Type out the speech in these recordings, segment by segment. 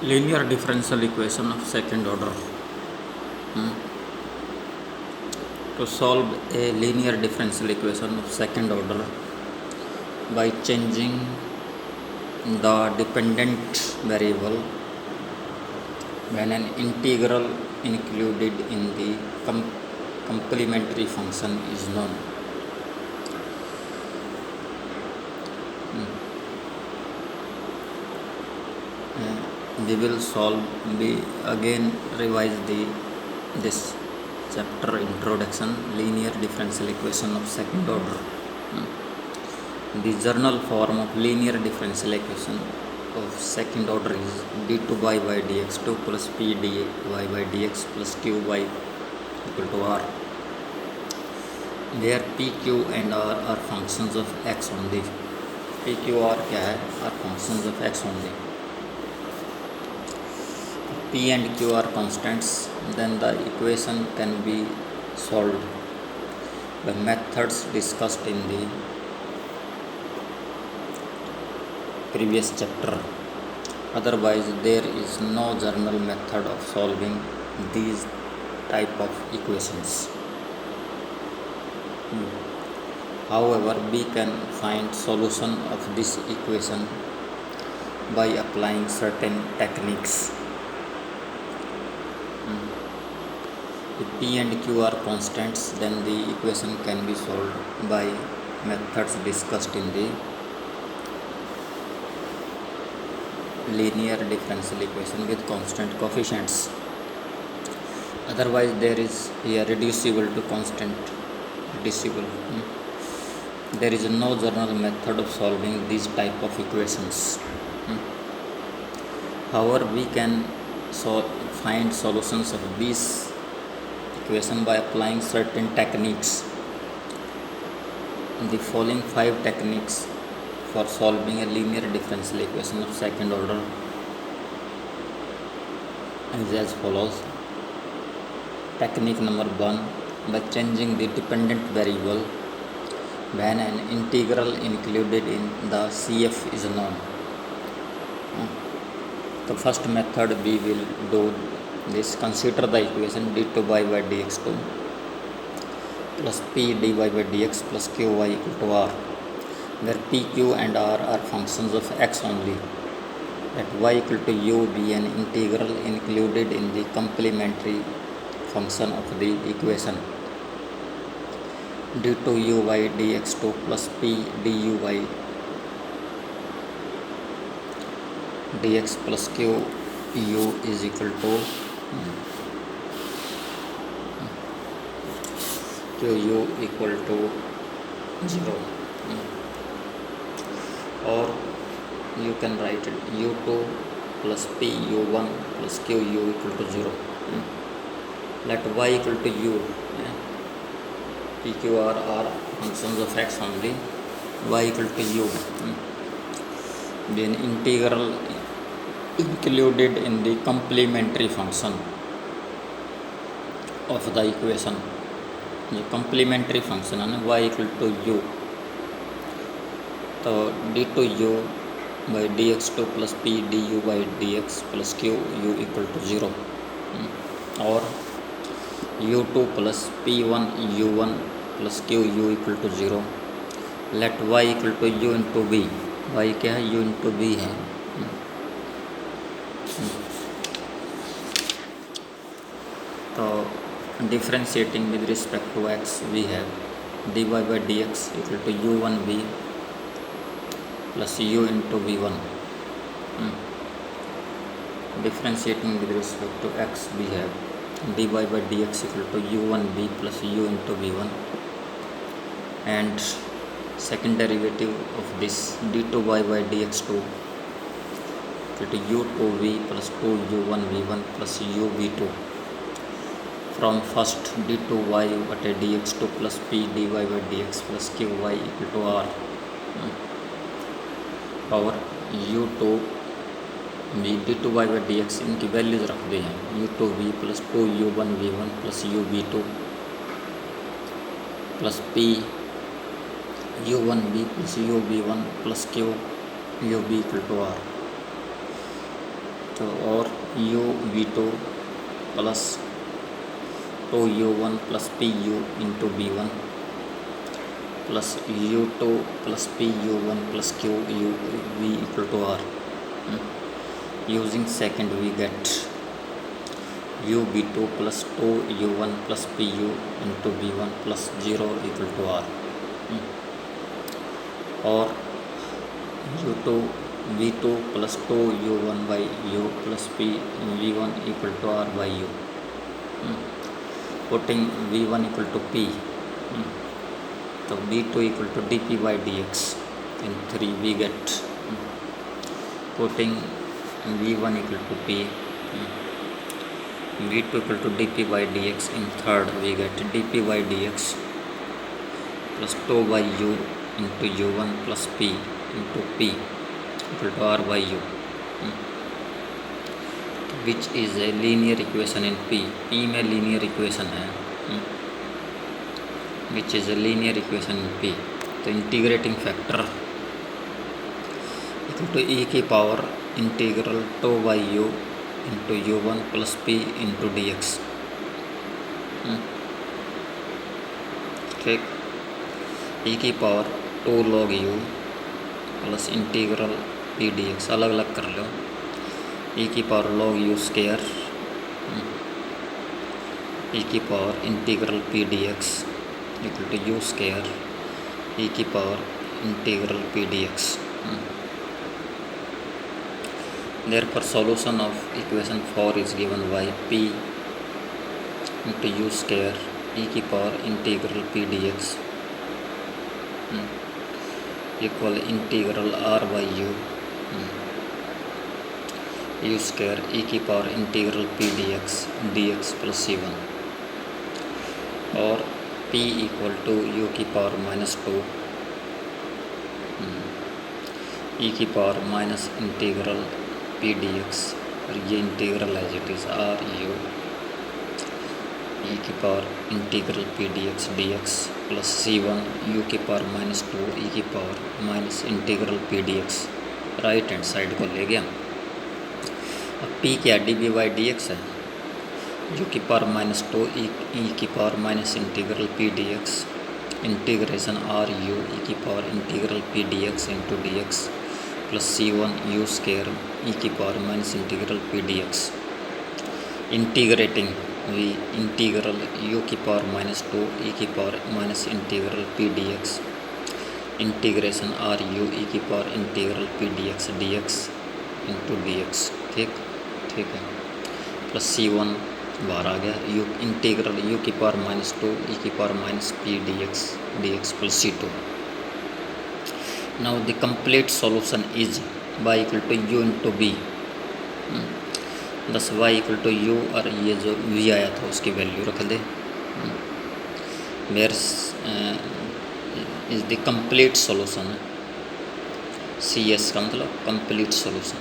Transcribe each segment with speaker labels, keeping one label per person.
Speaker 1: Linear differential equation of second order. To solve a linear differential equation of second order by changing the dependent variable when an integral included in the complementary function is known. We will revise this chapter introduction, linear differential equation of second order. The general form of linear differential equation of second order is d2y by dx2 plus p dy by dx plus qy equal to r, where p, q and r are functions of x only. p, q, r क्या है? Are functions of x only. P and Q are constants, then the equation can be solved by methods discussed in the previous chapter. Otherwise, there is no general method of solving these type of equations. However, we can find solution of this equation by applying certain techniques. If P and Q are constants, then the equation can be solved by methods discussed in the linear differential equation with constant coefficients. Otherwise, there is here reducible to constant. There is no general method of solving these type of equations. However, we can find solutions of these equation by applying certain techniques. The following 5 techniques for solving a linear differential equation of second order is as follows. Technique number 1, by changing the dependent variable when an integral included in the CF is known. The first method we will do this. Consider the equation d2y by dx2 plus p dy by dx plus qy equal to r, where p, q and r are functions of x only. Let y equal to u be an integral included in the complementary function of the equation d2u by dx2 plus p du by dx plus q u is equal to qu equal to 0, or you can write it u2 plus p u1 plus qu equal to 0. Let y equal to u, p, q, r are functions of x only. Y equal to u, then integral included in the complementary function of the equation. जो complementary function है ना, y equal to u, तो d2u by dx2 plus p du by dx plus q u equal to 0, और u2 plus p1 u1 plus q u equal to 0. Let y equal to u into v. y क्या है? u into v है. तो differentiating with respect to x, we have dy by dx equal to u1v plus u into v1. Differentiating with respect to x, we have dy by dx equal to u1v plus u into v1, and second derivative of this d2y by dx2 equal to u2v plus 2u1v1 plus uv2. From first d2y by dx2 plus p dy by dx plus qy equal to r, और u2 v d2y by dx इनकी values रख दी हैं, u2v plus 2u1v1 plus uv2 plus p u1b plus ub1 plus q ub equal to r, तो और ub2 plus 2u1 plus pu into b1 plus u2 plus pu1 plus qub equal to r. Using second we get ub2 plus 2u1 plus pu into b1 plus 0 equal to r. और u2 v2 plus 2u1 by u plus v1 equal to r by u. Putting v1 equal to p, so v2 equal to dp by dx. In 3 we get, putting v1 equal to p, v2 equal to dp by dx. In third we get dp by dx plus 2 by u into u1 plus p into p equal to r by u, which is a linear equation in p. p में linear equation है, which is a linear equation in p. तो integrating factor equal to e की power integral 2 by u into u1 plus p into dx. ठीक, e की power 2 log u plus integral P D X, अलग अलग कर लो. e की power log u square, e की power integral P D X equal to U square e की power integral P D X. Therefore solution of equation 4 is given by p into u square e की power integral P D X equal integral r by u u square e की power integral P D X plus c1, और p equal to u की power -2 e की power minus integral P D X, और ये integral as it is r u e की power integral P D X plus c1 u की power -2 e की power minus integral P D x. Right hand side को ले गया. अब p क्या D B by D X है, u की पावर -2 e की power minus integral P D X integration r u e की power integral P D X into D X plus c1 u square e की power minus integral P D X. Integrating we integral u की power -2 e की power minus integral P D X integration r u e की power integral P D X into D X. ठीक है, plus c1 बाहर आ गया, u integral u की power -2 e की power minus P D X plus c2. Now the complete solution is y equal to u into B. Thus y equal to u और ये जो v आया था उसकी वैल्यू रख दे. Where is the complete solution, C S का मतलब complete solution,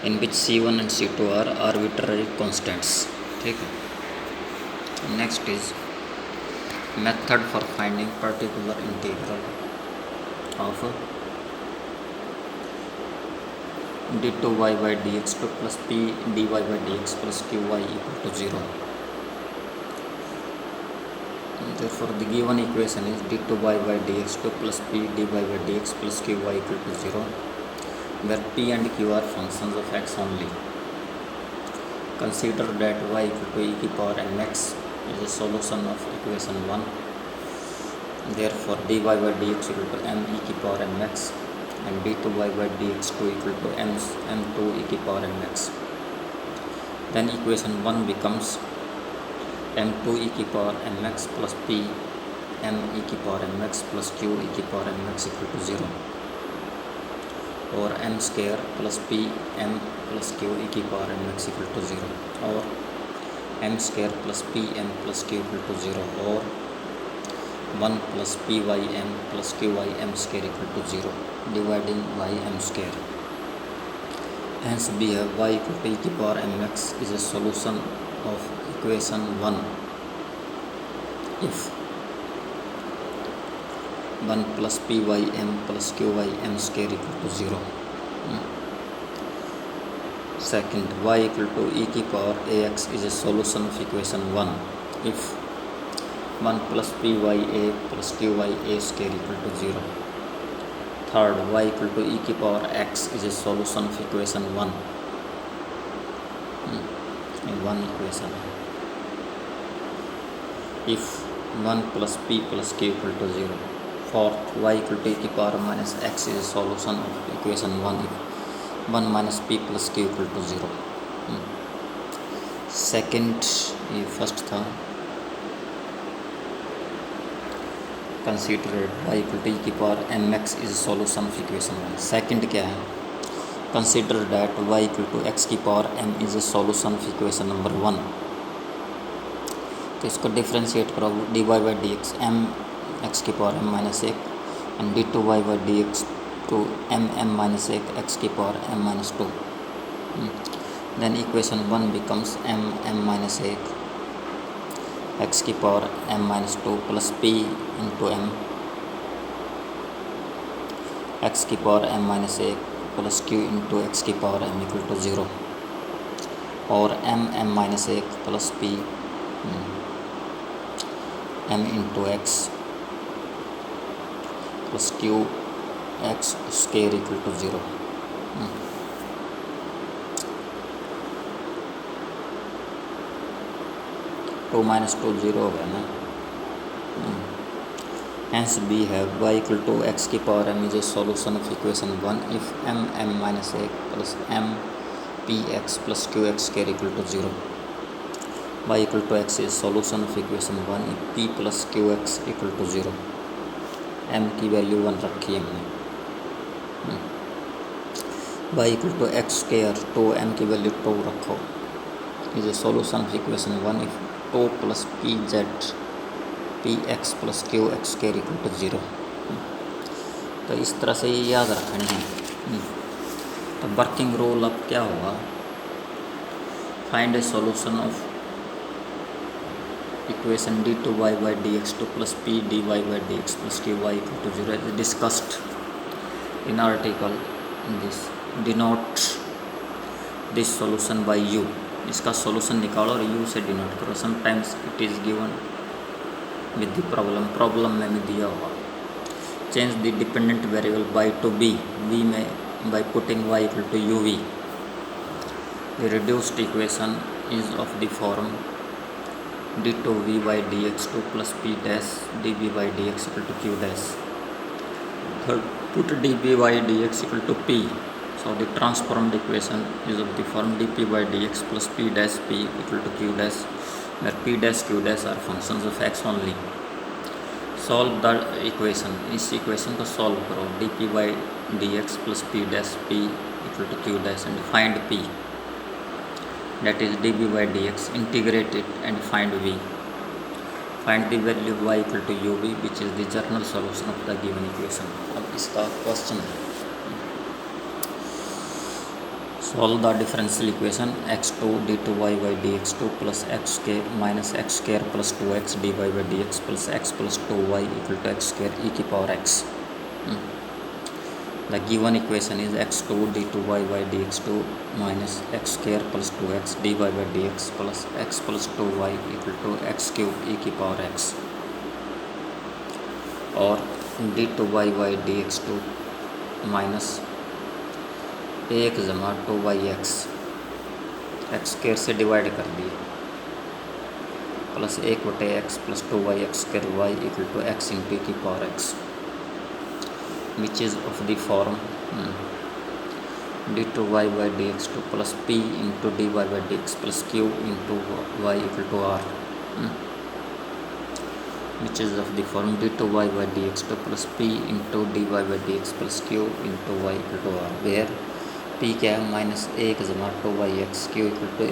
Speaker 1: in which c1 and c2 are arbitrary constants. ठीक है. Next is method for finding particular integral of d2y by dx2 plus p dy by dx plus qy equal to 0. Therefore the given equation is d2y by dx2 plus p dy by dx plus qy equal to 0, where p and q are functions of x only. Consider that y equal to e की power mx is a solution of equation 1. Therefore dy by dx equal to m e की power mx and d2y by dx2 equal to m2 e की power mx. Then equation 1 becomes m2 e की power mx plus p m e की power mx plus q e की power mx equal to 0, और m square plus P m plus q e की power mx equal to 0, और m square plus P m plus q equal to 0, और 1 plus P Y m plus q Y m square equal to 0, dividing by m square. Hence we have y equal to e की power mx is a solution of equation 1 if 1 plus pym plus qym square equal to 0. Second, y equal to e की power ax is a solution of equation 1 if 1 plus pya plus qya square equal to 0. Third, y equal to e की power x is a solution of equation 1 in one equation if 1 plus p plus q equal to 0. Fourth, y equal to e की power minus x is a solution of equation 1 if 1 minus p plus q equal to 0. Second, ये first था, consider y equal to e की power mx is a solution of equation 1. Second क्या है, consider that y equal to x की power m is a solution of equation number 1. तो इसको differentiate करो, dy by dx m x की power m minus 1 and d2y by dx to m minus 1 x की power m minus 2. Then equation 1 becomes m minus 1 x की power m minus 2 plus p into m x की power m minus 1 plus q into x की power m equal to 0 और m minus 1 plus p m into x plus q x square equal to 0. 2 minus 2 0 हो गया ना. Hence we have y equal to x की power m is a solution of equation 1 if m minus 1 plus m px plus qx square equal to 0. y equal to x is solution of equation 1 if p plus qx equal to 0. m की value 1 रखी है हमने. y equal to x square तो m की value 2 रखो is a solution of equation 1 if 2 plus pz px plus qx square equal to 0. तो इस तरह से ये याद रखनी है. तो वर्किंग रूल अब क्या होगा, find A solution of equation d2y by dx2 plus p dy by dx plus qy equal to 0 as discussed in article. This denote this solution by u. इसका सॉल्यूशन निकालो और u से denote करो. Sometimes it is given with the problem में भी दिया होगा. Change the dependent variable by to be में by putting y equal to U V. The reduced equation is of the form d2v by dx2 plus p dash db by dx equal to q dash. Third, put db by dx equal to p. So the transformed equation is of the form dp by dx plus p dash p equal to q dash, where p dash q dash are functions of x only. Solve the equation. इस equation को solve करो. dp by dx plus p dash p equal to q dash and find p. That is db by dx. Integrate it and find v. Find the value of y equal to uv, which is the general solution of the given equation. अब इसका question है. Solve the differential equation x2 d2y by dx2 plus xk minus x square plus 2x dy by dx plus x plus 2y equal to x square e की power x. The given equation is x2 d2y by dx2 minus x square plus 2x dy by dx plus x plus 2y equal to x cube e की power x और d2y by dx2 minus 1 जमा 2y(x) x square से divide कर दिए plus 1/x plus 2y(x square y equal to x into की power x, which is of the form d2y by dx2 plus p into dy by dx plus q into y equal to r, which is of the form d2y by dx2 plus p into dy by dx plus q into y equal to r, where p क्या है minus 1 जमा 2y(x), q equal to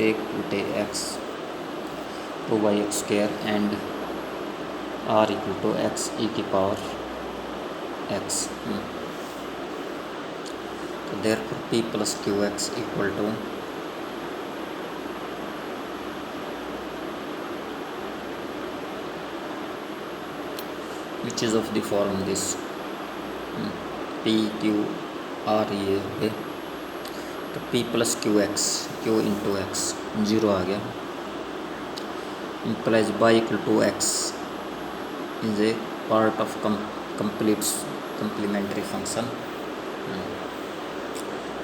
Speaker 1: 1/x 2y(x) square and r equal to x e की power x. तो therefore p plus qx equal to which which is of the form this p q r ये हो गए, तो p plus Q x, Q into x 0 आ गया, implies y equal to x is a part of complementary function.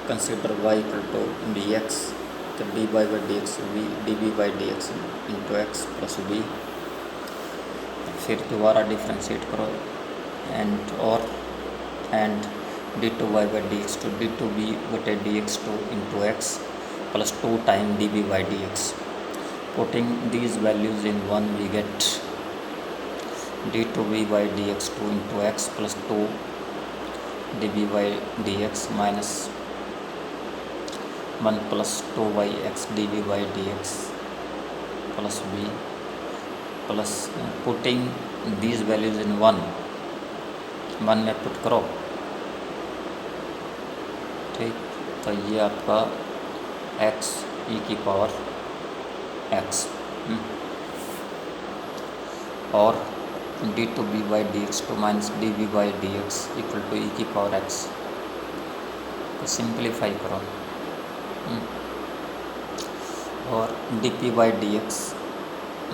Speaker 1: Consider y equal to dx, तो dy by dx v dv by dx into x plus v, फिर दोबारा differentiate करो and d2 y by dx to d2 b बटे dx to into x plus 2 time db by dx. Putting these values in 1 we get d2 b by dx 2 into x plus 2 db by dx minus 1 plus 2yx db by dx plus b plus putting these values in 1 में put करो, ठीक। तो ये आपका x e की power x और d2 b by dx 2 minus db by dx equal to e की power x, तो सिंप्लीफाई करो और dp by dx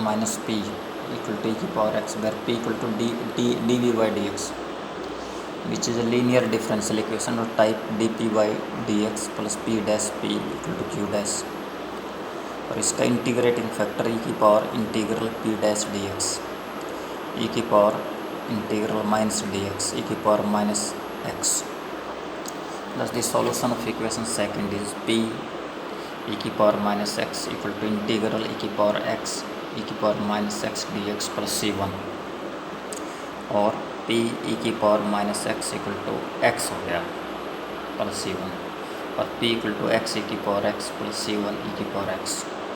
Speaker 1: minus p equal to e की power x where p equal to dv by dx which is a linear differential equation of type dp by dx plus p dash p equal to q dash, और इसका integrating factor e की power integral p dash dx e की power integral minus dx e की power minus x plus the solution of equation second is p e की power minus x equal to integral e की power x e की power minus x dx plus c1, और p e की power minus X equal to X हो गया plus c1, और p equal to x e की power x plus c1 e की power x।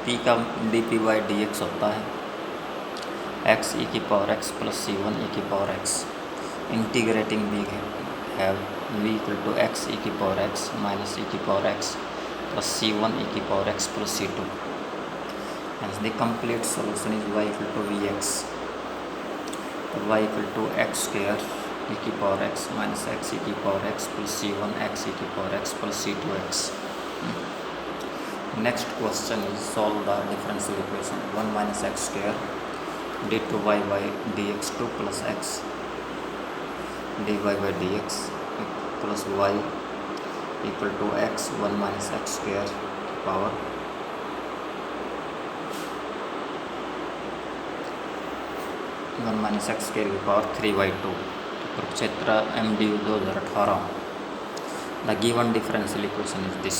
Speaker 1: p का dp by dx होता है x e की power x plus c1 e की पावर x, इंटीग्रेटिंग भी है v equal to x e की पावर x माइनस e की power x plus c1 e की power x plus c2, hence the complete solution is y equal to vx, y equal to X square e की power x minus X e की power x plus c1 x e की power x plus c2 x। Next question is solve the differential equation 1 minus X square d2 y by dx 2 plus x dy by dx plus y equal to x 1 minus X square की power 1 minus X square की power 3/2। Kurukshetra MDU 2018। The given differential equation is this,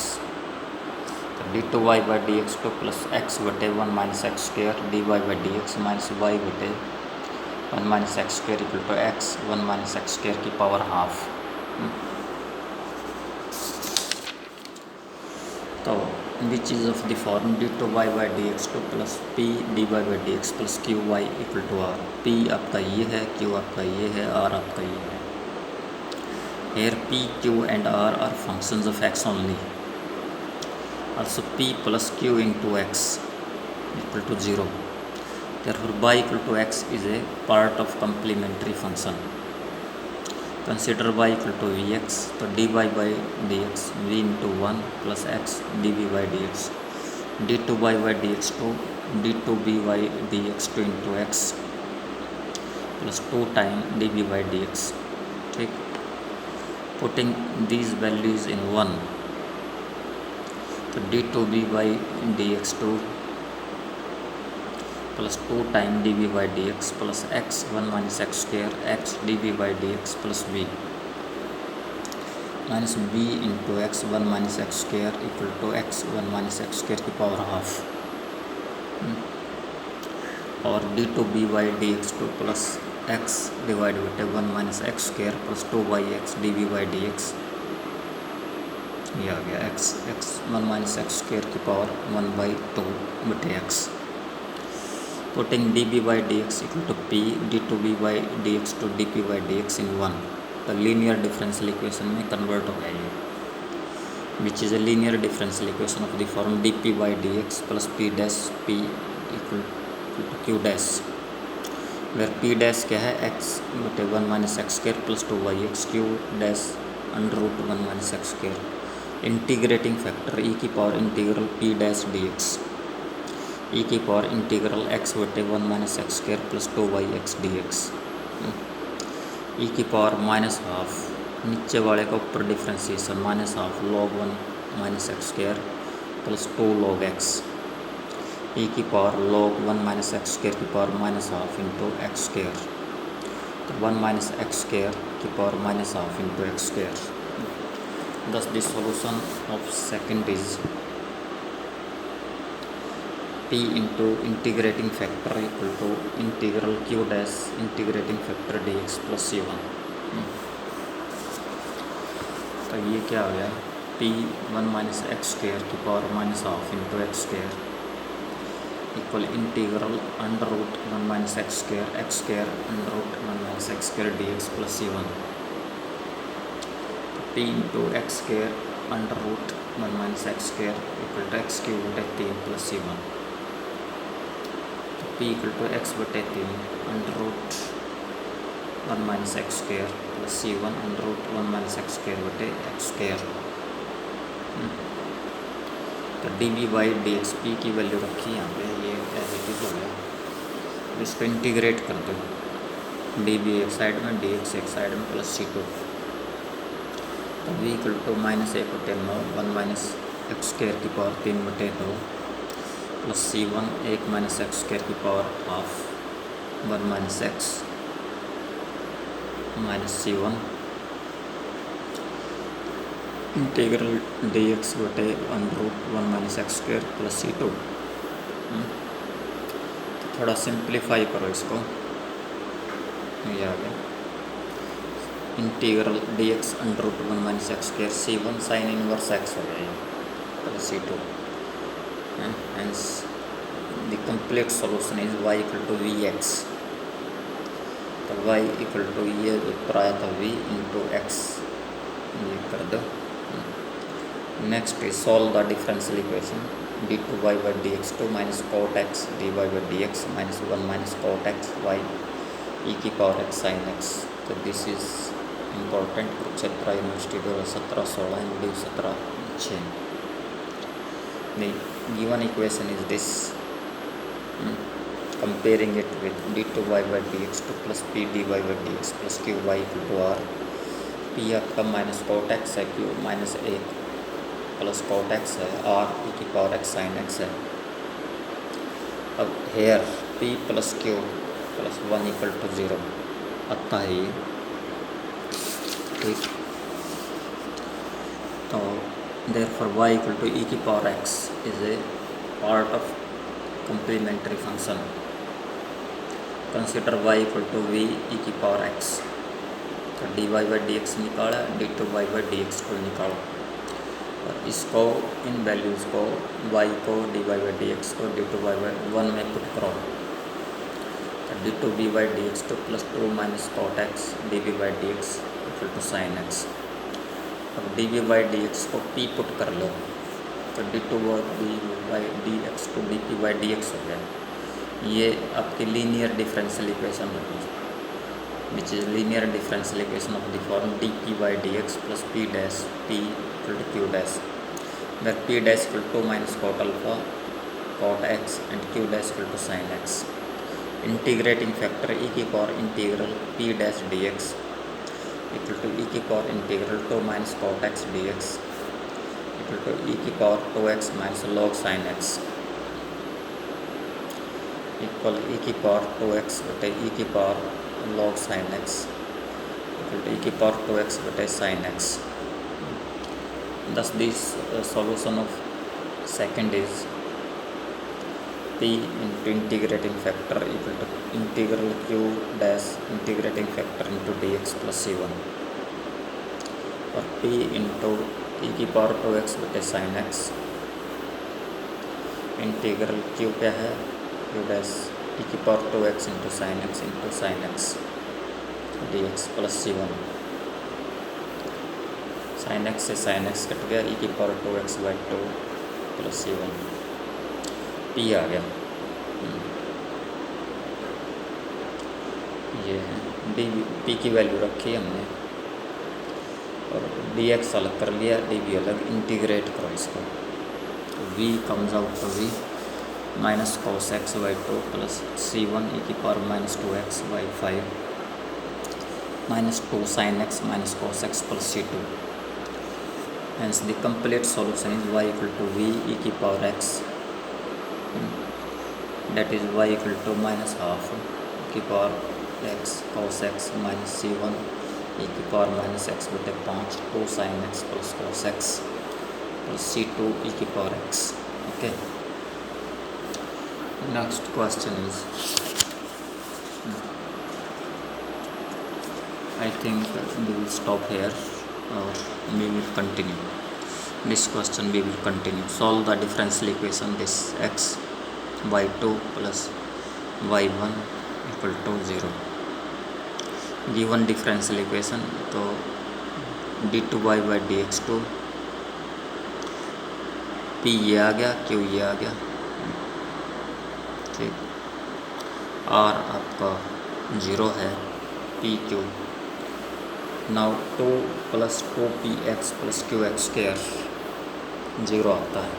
Speaker 1: d2 y by dx 2 plus x बटे 1 minus X square dy by dx minus y बटे 1 minus X square equal to x 1 minus X square की power half. तो which is of the form d2 y by dx 2 plus p dy by dx plus q y equal to r। p आपका ये है, q आपका ये है, r आपका ये है। Here p, q and r are functions of x only. Also p plus q into x equal to 0. Therefore y equal to x is a part of complementary function. Consider y equal to vx, तो dy by dx v into 1 plus x dv by dx, d2 y by dx 2 d2 b by dx 2 into x plus 2 time db by dx, ठीक। Putting these values in 1, तो d2 b by dx 2 plus 2 time dv by dx plus x 1 minus X square x dv by dx plus b minus b into X 1 minus X square equal to x 1 minus X square की power half, और d2 b by dx 2 plus x divide बटे 1 minus X square plus 2yx dv by dx, ये आ गया x 1 minus X square की power 1/2 बटे x। Putting db by dx equal to p d2b by dx to dp by dx in 1, तो linear differential equation में convert हो गया ये, which is a linear differential equation of the form dp by dx plus p dash p equal to q dash, where P dash क्या है, X बटे 1 minus X square plus 2y X Q dash under root 1 minus X square. Integrating factor E की power integral P dash D X, E की power integral X बटे 1 minus X square plus 2y X D X, E की power minus half, नीचे वाले का ऊपर differentiation minus half log 1 minus X square plus 2 log X, E की power log 1 minus X square की power minus half into X square, तो 1 minus X square की power minus half into X square. Thus the solution of second is p into integrating factor equal to integral q dash integrating factor dx plus c1। तो ये क्या हो गया, p 1 minus X square की power minus half into X square equal integral under root 1 minus X square under root 1 minus X square D X plus c1। p into X square under root 1 minus X square equal to X cube बटे 3 plus c1। तो p equal to X बटे 3 under root 1 minus X square plus c1 under root 1 minus X square बटे X square. तो D B by D X P की value रखी यहाँ पे, ये एज इट इज हो गया। इसको इंटीग्रेट कर दो, डी बी एक साइड में डी एक्स एक साइड में प्लस c2। तो v इक्वल टू माइनस 1 बटे 9 1 माइनस एक्स स्क्र की पावर 3 बटे 2 plus c1 1 minus X square की power half 1 minus X minus c1 integral D X बटे under root 1 minus X square plus c2। तो थोड़ा simplify करो इसको, ये आ गया integral D X under root 1 minus X square c1 sine inverse X हो गया plus c2। Hence the complete solution is y equal to V X. तो y इक्वल टू ये ऊपर आया था v इंटू एक्स, ये कर दो। Next is solve the differential equation D two Y by D X 2 minus cot X D Y by D X minus 1 minus cot X Y E की power X sine X. तो this is important, Kurukshetra university 2017-16 MD 17/6। The given equation is this, comparing it with d2 y by dx 2 plus p dy by dx plus q y equal to r। p आपका minus cot X है, q minus 1 plus cot X है, r e की power X sine X है। अब here p plus q plus 1 equal to 0 आता है ये, ठीक। तो therefore y equal to e की power x is a part of complementary function। consider y equal to v e की पावर x। तो dy by dx निकाला, d2 y by dx को निकालो, और इसको इन वैल्यूज़ को y को dy by dx को d2 y by 1 में पुट करो। तो d2 b by dx 2 plus 2 minus cot X db by dx equal to sine X. अब db by dx को p पुट कर लो, तो d2 b by dx को dp by dx हो गया। ये आपकी लीनियर डिफरेंशियल इक्वेशन होगी, which is linear differential equation of the form dp by dx plus p dash p equal to q dash, where p dash equal to minus cot alpha cot X and q dash equal to sine X. Integrating factor e की power integral p dash dx equal to e की power integral 2 minus cot X dx equal to e की power 2x minus log sine X equal e की power 2x बटे e की power log sine X equal to e की power 2x बटे sine X. Thus this solution of second is p into integrating factor equal to integral q dash integrating factor into dx plus c1, और p into e की power 2x बटे sine x integral q क्या है, q dash e की power 2x into sine x dx plus c1। Sine x से sine x cut गया, e की power 2x by 2 plus c1, p आ गया। ये है डी पी की वैल्यू रखी हमने और डी एक्स अलग कर लिया, डी बी अलग, इंटीग्रेट करो इसको तो V comes out to V minus cos X by 2 plus C one E की power minus 2x by 5 minus 2 sine X minus cos X plus सी2। Hence the complete solution is y equal to v e की power x, that is y equal to minus half e की power x cos x minus c1 e की power minus x बटे 5 2 sin x plus cos x plus c2 e की power x। Okay, next question is I think we will stop here or we will continue this question. We will continue. Solve the differential equation this x y2 plus y1 equal to 0 given differential equation तो d2y by dx2 p ये आ गया, q ये आ गया, ठीक, r आपका 0 है, p q। Now 2 plus 2px plus qx square 0 आता है,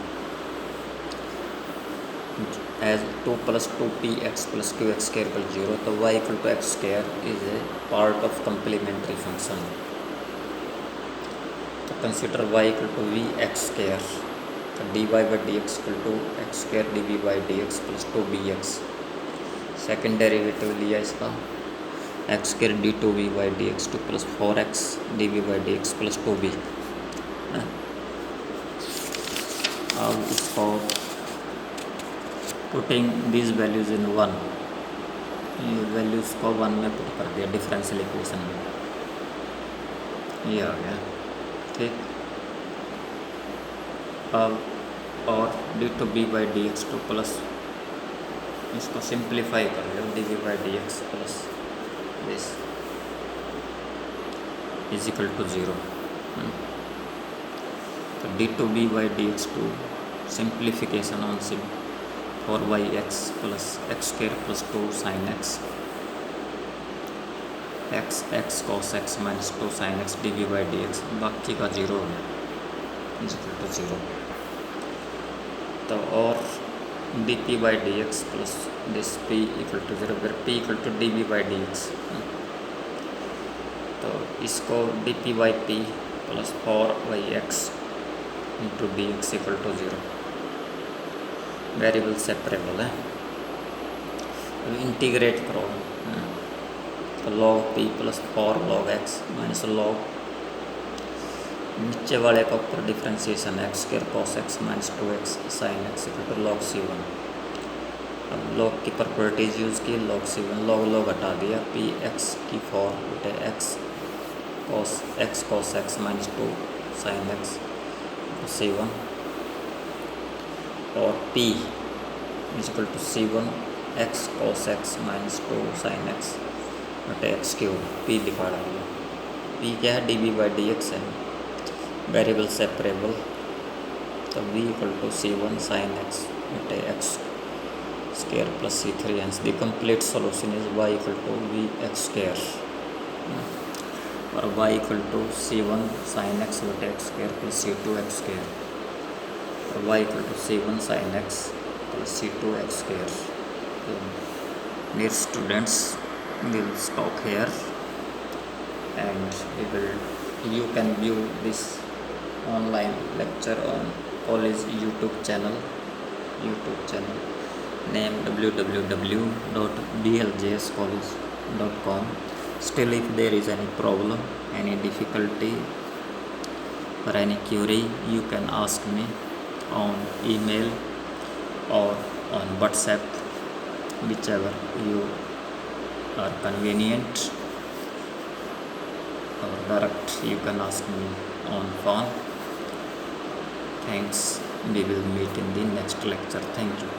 Speaker 1: as 2 plus 2px plus qx square equal 0 तो y equal to X square is a part of complementary function. तो consider y equal to V X square, तो dy by D X equal to X square D B by D X plus 2bx। Second derivative लिया इसका X square D two V by D X 2 plus 4x D V by D X plus 2b। अब इसको putting this values in 1, ये values को 1 में put कर दिया differential equation में, ये आ गया, ठीक। अब और D two B by D X 2 plus इसको सिंप्लीफाई कर लो D V by D X plus this is equal to 0। तो D two B by D X two simplification on सिम 4yx plus X square plus 2 sine X X X cos X minus 2 sine X D V by D X, बाकी का 0 है, is equal to 0। तो और D P by D X plus this P equal to 0 फिर P equal to D B by D X, तो इसको D P by P plus 4yx into D X equal to 0, variable separable है, integrate करो तो log p plus 4 log x minus log नीचे वाले का ऊपर differentiation X square cos X minus 2x sine X equal to log c1। अब log की properties use की, log c1 log हटा दिया, p x की 4 बटे x cos x minus 2 sine X c1 और p equal to c1 x cos x minus 2 sine X बटे X cube, p लिखा रहा है, p क्या है D B by D X है, वेरिएबल सेपरेबल, तो v equal to c1 sine X बटे X square plus c3। Hence the complete solution is y equal to V X square और y equal to c1 sine X बटे X square plus c2 X square और y equal to c1 sine X plus c2 X square. Dear students, we will stop here and you can view this online lecture on college YouTube channel name www.dljscollege.com। Still, if there is any problem, any difficulty or any query, you can ask me on email or on WhatsApp, whichever you are convenient, or direct you can ask me on phone. Thanks, we will meet in the next lecture. Thank you.